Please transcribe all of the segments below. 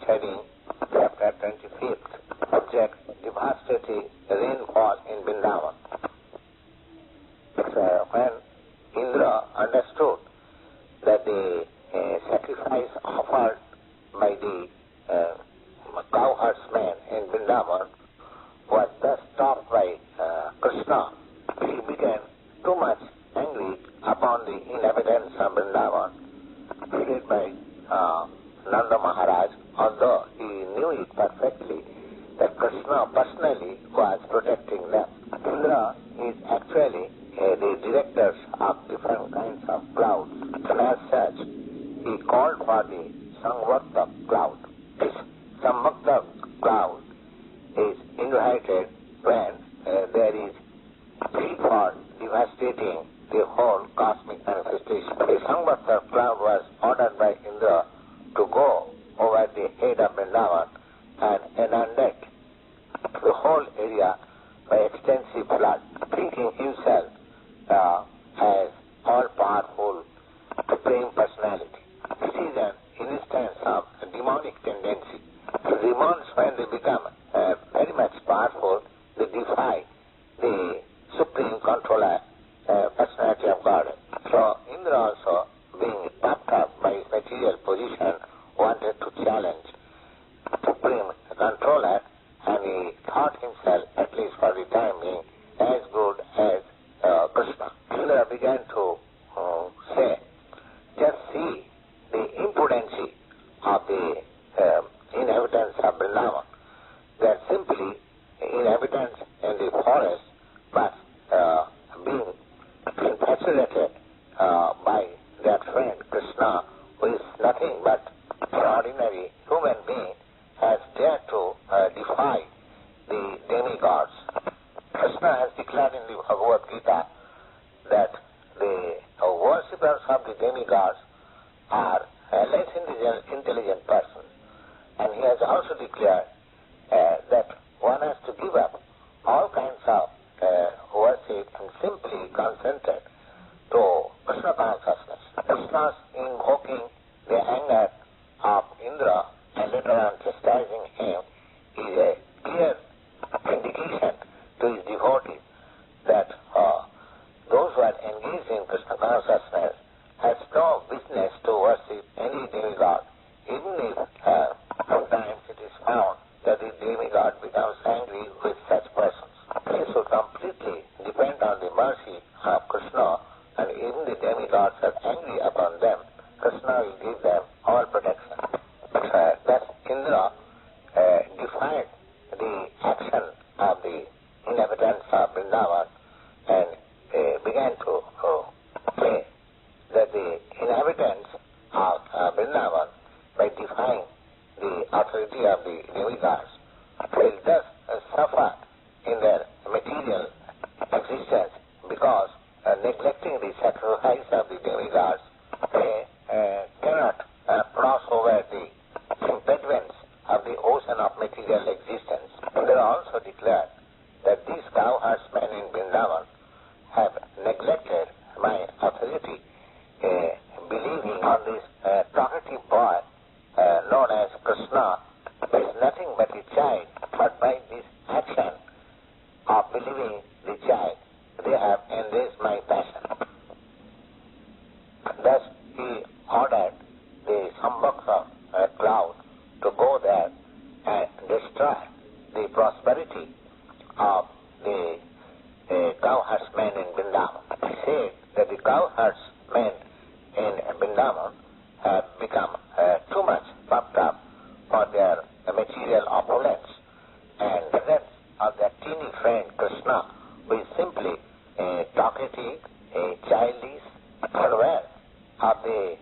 studying chapter 25th, subject devastate rainfall in Vrindavana. When Indra understood that the sacrifice offered by the cowherdsmen in Vrindavana was thus stopped by Kṛṣṇa, he became too much angry upon the inhabitants of Vrindavana, headed by Nanda Mahārāja, although he knew it perfectly that Kṛṣṇa personally was protecting them. Indra is actually the directors of different kinds of clouds, and as such, he called for the Sāṁvartaka cloud. This Sāṁvartaka cloud is invited when there is need for devastating the whole cosmic manifestation. The Sāṁvartaka cloud was ordered by Indra to go over the head of Vrindavana and inundate the whole area by extensive flood, thinking himself as all-powerful Supreme Personality. This is an instance of a demonic tendency. The demons, when they become very much powerful, they defy the Supreme Controller, Personality of Godhead. So Indra also, being puffed up by his material position, wanted to challenge Supreme Controller, and he thought himself, at least for the time being, as good as Kṛṣna. Indra began to say, just see the impudence of the inhabitants of Vrindavana. They are simply inhabitants in the forest, but being infatuated by their friend Kṛṣna, who is nothing but an ordinary human being, has dared to defy the demigods. Kṛṣna has declared in the Bhagavad Gita that the worshippers of the demigods are less intelligent persons. And he has also declared that one has to give up all kinds of worship and simply concentrate to Krishna consciousness. Krishna's invoking the anger of Indra and later on chastising him is a clear indication to his devotees that those who are engaged in Krishna consciousness has no business to worship any demigod, even if sometimes it is found that the demigod becomes angry with such persons. They should completely depend on the mercy of Kṛṣna, and even the demigods are angry upon them, Kṛṣna will give them all protection. Thus Indra defied the action of the inhabitants of Vrindavana and began to say that the inhabitants of Vrindavana, by defying the authority of the demigods, will thus suffer in their material existence because neglecting the sacrifice of the demigods, they cannot cross over the impediments of the ocean of material existence. They also declared that these cowherdsmen in Vrindavana have neglected my authority, believing on this talkative boy known as Kṛṣna, who is nothing but a child, but by this action of believing the child, they have enraged my passion. Thus he ordered the Sāṁvartaka cloud to go there and destroy the prosperity of the cowherdsmen in Vrindavana. He said that the cowherdsmen in Vrindavana have become too much puffed up for their material opulence, and the rest of their teeny friend Kṛṣna, who is simply talkative, childish, unaware of the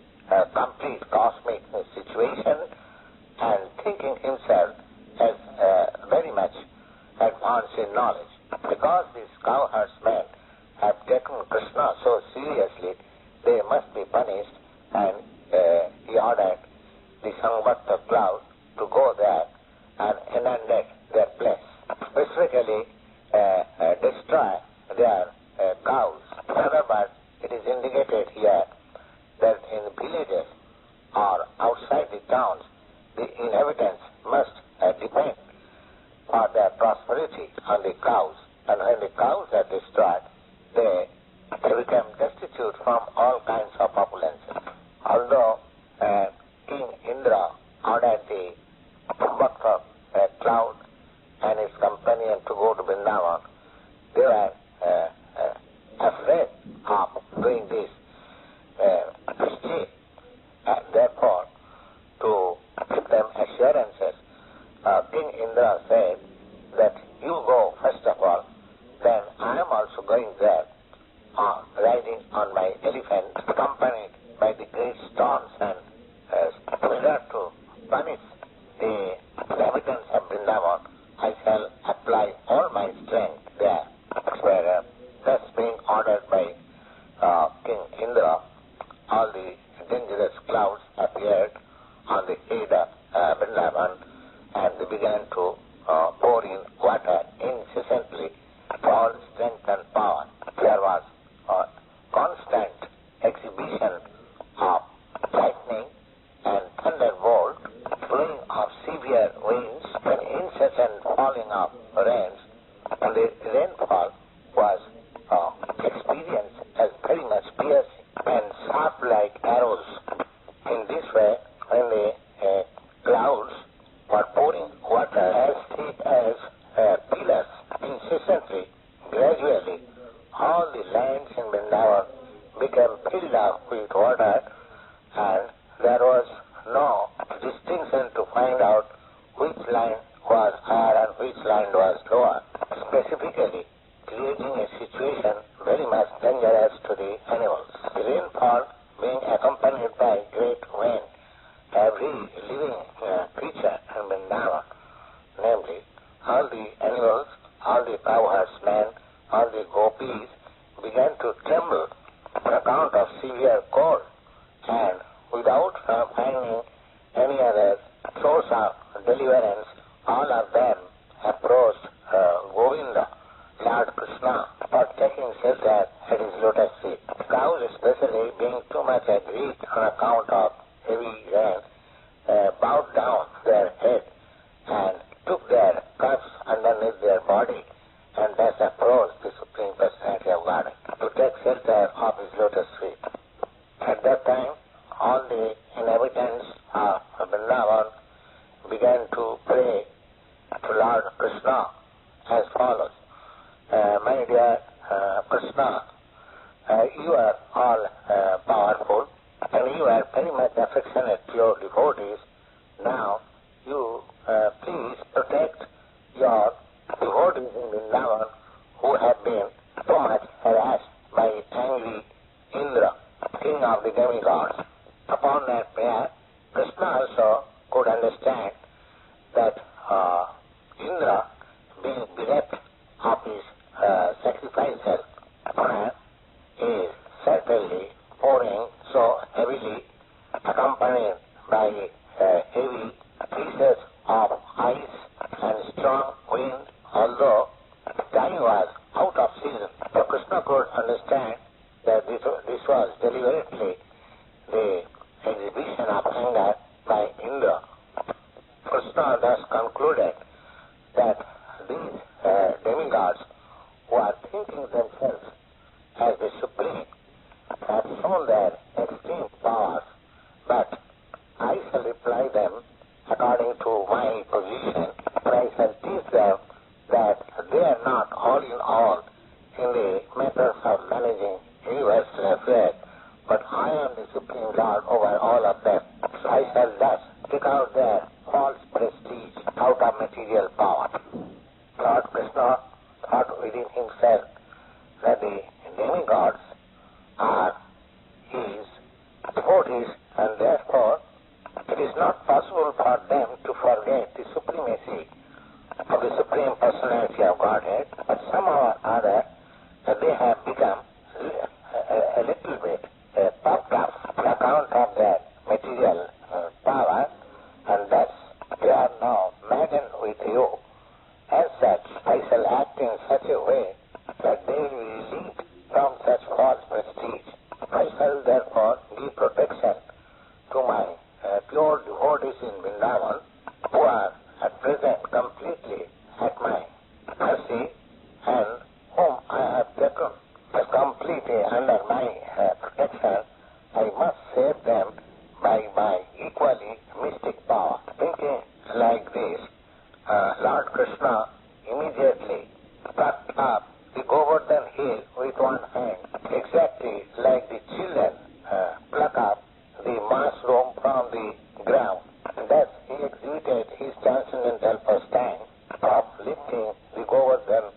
complete cosmic situation, and thinking himself as very much advanced in knowledge. Because these cowherdsmen have taken Kṛṣna so seriously, they must be punished, and he ordered the Sāṁvartaka cloud to go there and inundate their place, specifically destroy their cows. In other words, it is indicated here that in villages or outside the towns, the inhabitants must depend for their prosperity on the cows, and when the cows are destroyed, they become destitute from all kinds of opulence. Although King Indra ordered the Bhakta cloud and his companion to go to Vrindavana, they were afraid of doing this mischief, and therefore, to give them assurances, King Indra said that you go first of all, then I am also going there, riding on my elephant, accompanied by the great storms, and in order to punish the inhabitants of Vrindavana, I shall apply all my strength there. Where, thus being ordered by King Indra, all the dangerous clouds appeared on the head of Vrindavana, and they began to pour in water incessantly for all strength and power. There was a constant exhibition of lightning and thunderbolt, blowing of severe winds, and incessant falling of rains, and the rainfall was experienced as very much piercing and sharp like arrows. In this way, when the clouds were pouring water as thick as pillars incessantly, gradually all the lands in Vrindavana became filled up with water, and there was no distinction to find out which line was higher and which line was lower, specifically creating a situation very much dangerous to the animals. The rainfall being accompanied by great wind, every living creature in Vrindavana, namely all the animals, all the cowherdsmen, all the gopis, began to tremble on account of severe cold, and without finding any other source of deliverance, all of them approached Govinda, Lord Kṛṣṇa, for taking shelter at his lotus feet. Cows especially, being too much aggrieved on account of heavy rain, bowed down their head and took their cups underneath their body, and thus approached the Supreme Personality of Godhead to take shelter of his lotus feet. At that time, all the inhabitants of Vrindavana began to pray to Lord Kṛṣṇa as follows. My dear Kṛṣṇa, you are all powerful, and you are very much affectionate to your devotees. Now, you please protect your devotees in Vrindavana who have been so much harassed by angry Indra, king of the demigods. Upon that prayer, Kṛṣṇa also could understand that Indra, being bereft of his sacrificial honor, is certainly pouring so heavily, accompanied by heavy pieces of ice and strong wind, although time was out of season. So Kṛṣṇa could understand that this was deliberately the exhibition of anger by Indra. Kṛṣṇa thus concluded that these demigods who are thinking themselves as the supreme have shown their extreme powers, but I shall reply them according to my position, and I shall teach them that they are not all in all in the matters of managing universal affairs, but I am the Supreme Lord over all of them. So I shall thus take out their false prestige out of material power. Lord Kṛṣṇa thought within himself that the demigods are his devotees, and therefore it is not possible for them to forget the supremacy of the Supreme Personality of Godhead, but somehow or other they have become a little bit puffed up on account of their material power, and thus they are now maddened with you. As such, I shall act in such a way that they will be relieved from such false prestige. I shall therefore give protection to my pure devotees in Vṛndāvana. Vṛndāvana, who are at present completely at my mercy and whom I have taken completely under my protection, I must save them by my equally mystic power. Thinking like this, Lord Krishna immediately plucked up the Govardhan hill with one hand, exactly like the children pluck up the mushroom from the ground. Thus he exhibited his transcendental pastime of lifting the Govardhan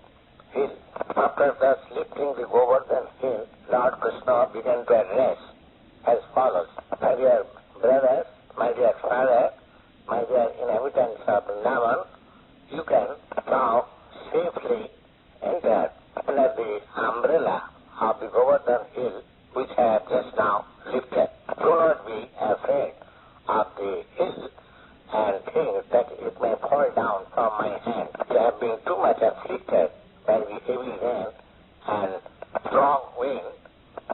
hill. After thus lifting the Govardhan hill, Lord Krishna began to address as follows: My dear brothers, my dear father, my dear inhabitants of Vṛndāvana, you can now safely enter under the umbrella of the Govardhan hill which I have just now lifted. Do not be afraid of the hill and think that it may fall down from my hand. You have been too much afflicted by the heavy rain and strong wind.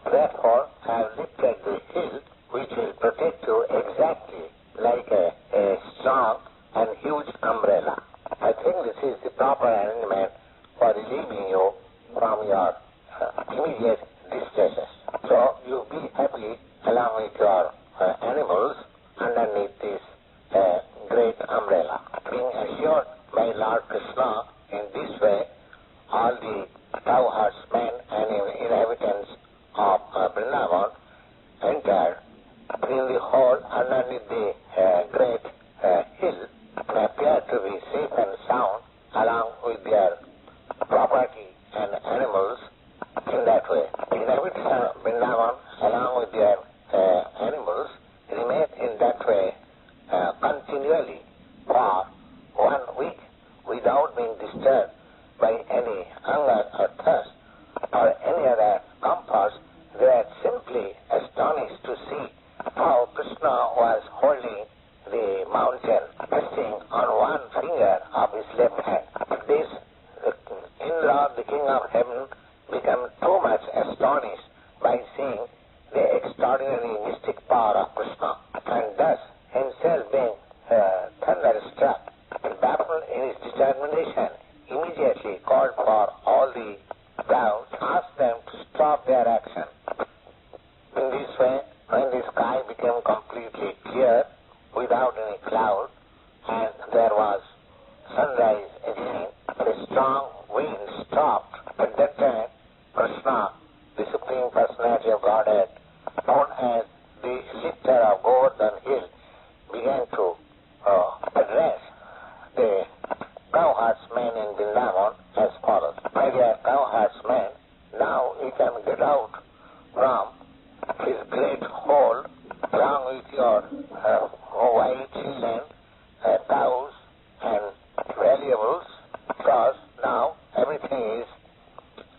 Therefore, I have lifted the hill which will protect you exactly like a strong and huge umbrella. I think this is the proper arrangement for relieving you from your immediate distresses. So you be happy along with your animals underneath this great umbrella. Being assured by Lord Krishna in this way, all the cowherdsmen and inhabitants of Vrindavana entered in the hole underneath the great hill and appeared to be safe and sound along with their property and animals in that way. The inhabitants of Vrindavana along with their animals remained in that way continually for 1 week without being disturbed by any hunger or thirst or any other comforts. They were simply astonished to see how Krishna was holding the mountain, resting on one finger of his left hand. This Indra, the king of heaven, became too much astonished by seeing the extraordinary mystic power of Krishna, and thus himself being thunderstruck and baffled in his determination, immediately called for all the clouds, asked them to stop their action. In this way, when the sky became completely clear without any cloud, and there was sunrise again, the strong wind stopped. At that time, Kṛṣṇa, the Supreme Personality of Godhead, known as the lifter of Govardhan hill, began to address the cowherdsmen in Vrindavana as follows: My dear cowherdsmen, now you can get out from his great hole along with your wife, children, cows, and valuables, because now everything is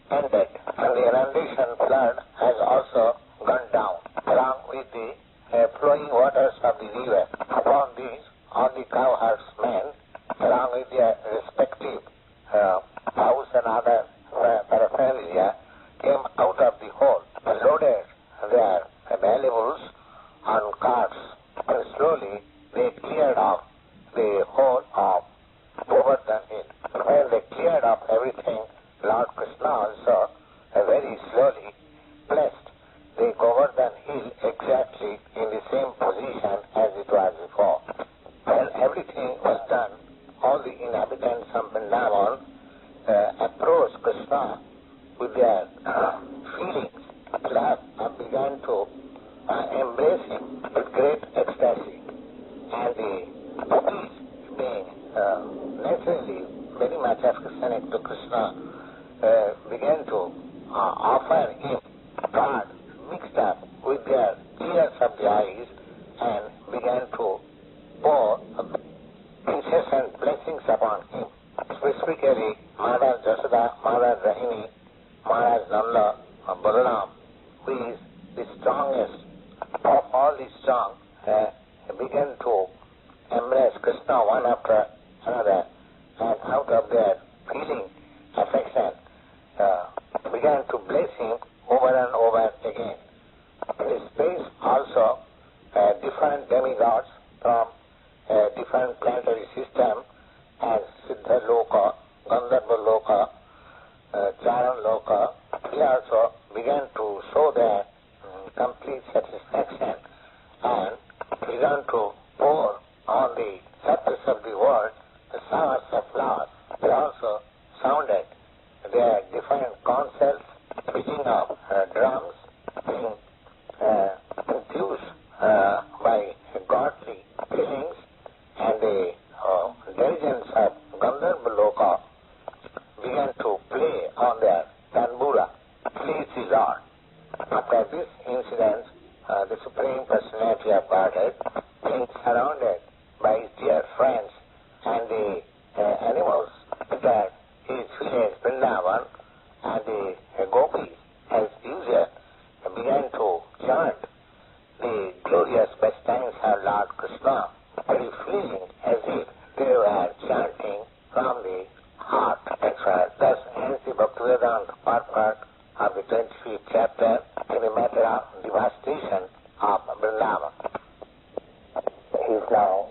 ended, and the inundation flood has also gone down, along with the flowing waters of the river. Upon these, all the cowherdsmen, along with their respective cows and other paraphernalia, came out of the hole and loaded their valuables on carts, and slowly they cleared off the whole of Govardhan hill. When they cleared off everything, Lord Krishna also very slowly placed the Govardhan hill exactly in the same position as it was before. When everything was done, all the inhabitants of Vṛndāvana approached Krishna with their feelings of love and began to embrace him with great ecstasy. And the devotees, being naturally very much affectionate to Krishna, began to offer him God mixed up with their tears of the eyes and began to pour incessant blessings upon him. Specifically, Maharaj Jashoda, Maharaj Rahini, Maharaj Nanda Mahārāja, who is the strongest of all the strong, began to embrace Krishna one after another, and out of their feeling affection began to bless him over and over again. In his space also different demigods from different different planetary system as Siddha Loka, Gandharva Loka, Charan Loka, he also began to show their complete satisfaction and began to pour on the surface of the world the showers of flowers. They also sounded their different concerts, beating of drums, being induced by godly feelings, and the diligence of Gandharva Loka began to play on their tanbura, please the Lord. After this incident, the Supreme Personality of Godhead, being surrounded by his dear friends and the animals that his village Vṛndāvana and the gopis, as usual, began to chant the glorious pastimes of Lord Krishna, very feeling as if they were chanting from the heart. Thus ends the Bhaktivedanta purport of the 25th chapter in the matter of devastation of Vṛndāvana. He is now